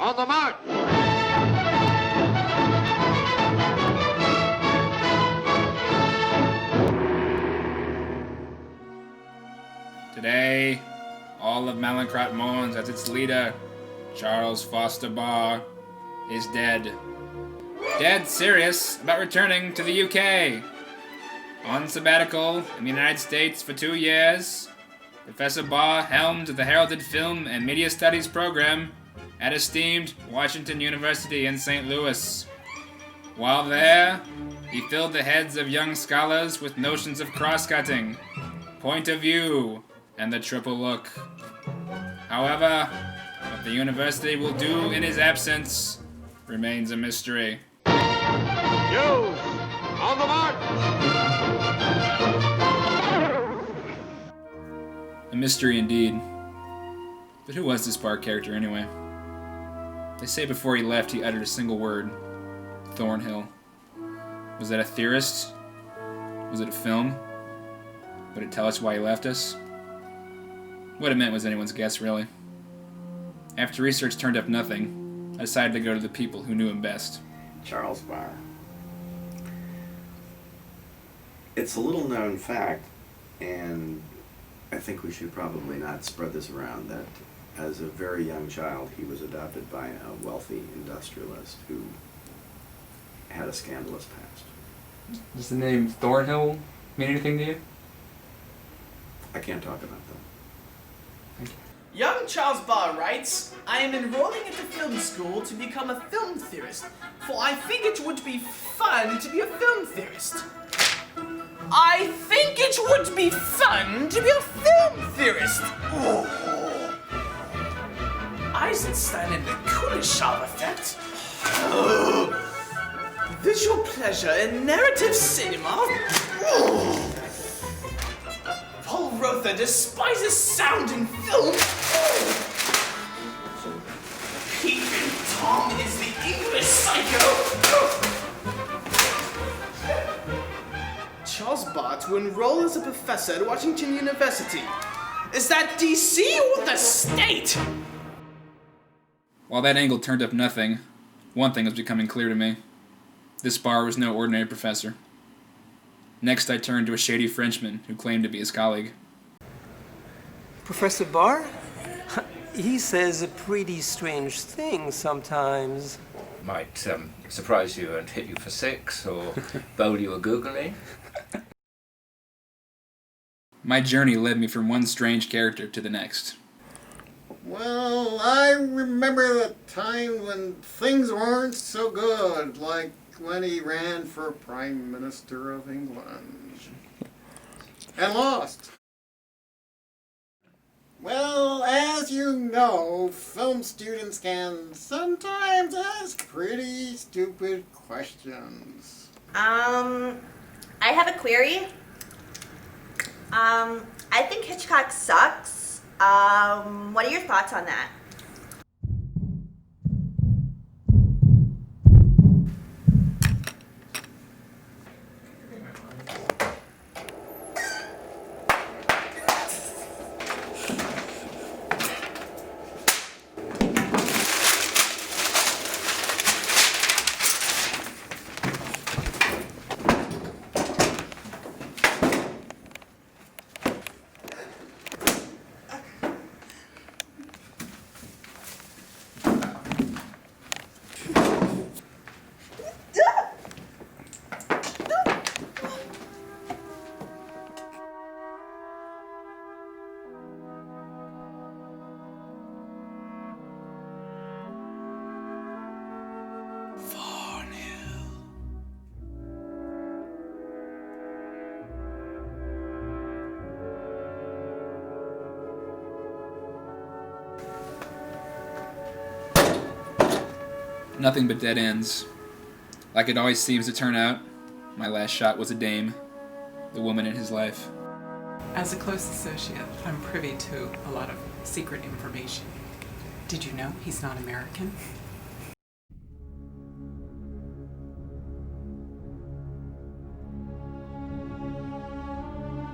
On the march! Today, all of Mallinckrodt mourns as its leader, Charles Foster Barr, is dead. Dead serious about returning to the UK. On sabbatical in the United States for 2 years, Professor Barr helmed the heralded Film and Media Studies program at esteemed Washington University in St. Louis. While there, he filled the heads of young scholars with notions of cross-cutting, point of view, and the triple look. However, what the university will do in his absence remains a mystery. Youth, on the march! A mystery indeed. But who was this Barr character anyway? They say before he left he uttered a single word. Thornhill. Was that a theorist? Was it a film? Would it tell us why he left us? What it meant was anyone's guess, really. After research turned up nothing, I decided to go to the people who knew him best. Charles Barr. It's a little known fact, and I think we should probably not spread this around, that as a very young child he was adopted by a wealthy industrialist who had a scandalous past. Does the name Thornhill mean anything to you? I can't talk about that. Young Charles Barr writes, I am enrolling at the film school to become a film theorist, for I think it would be fun to be a film theorist. I think it would be fun to be a film theorist. Oh. Eisenstein and the Kuleshov effect. Oh. Visual pleasure in narrative cinema. Oh. Paul Rother despises sound in film. Oh. Peeping Tom is the English psycho. Oh. Charles Barr to enroll as a professor at Washington University. Is that DC or the state? While that angle turned up nothing, one thing was becoming clear to me. This Barr was no ordinary professor. Next, I turned to a shady Frenchman who claimed to be his colleague. Professor Barr? He says a pretty strange thing sometimes. Might surprise you and hit you for 6, or bowl you a googly. My journey led me from one strange character to the next. Well, I remember the time when things weren't so good, like when he ran for Prime Minister of England. And lost. Well, as you know, film students can sometimes ask pretty stupid questions. I have a query. I think Hitchcock sucks. What are your thoughts on that? Nothing but dead ends. Like it always seems to turn out, my last shot was a dame, the woman in his life. As a close associate, I'm privy to a lot of secret information. Did you know he's not American?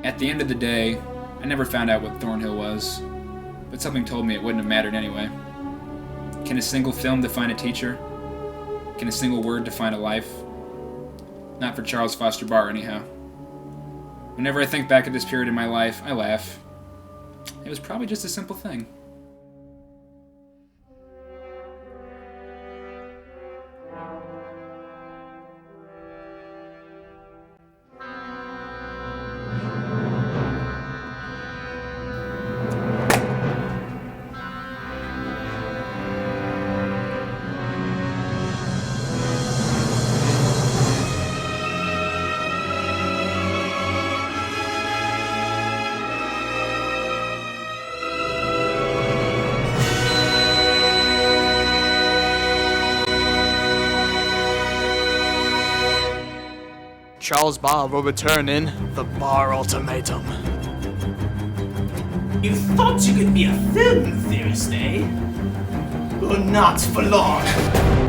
At the end of the day, I never found out what Thornhill was, but something told me it wouldn't have mattered anyway. Can a single film define a teacher? Can a single word define a life? Not for Charles Foster Barr, anyhow. Whenever I think back at this period in my life, I laugh. It was probably just a simple thing. Charles Barr will return in the Barr Ultimatum. You thought you could be a film theorist, eh? Well, not for long.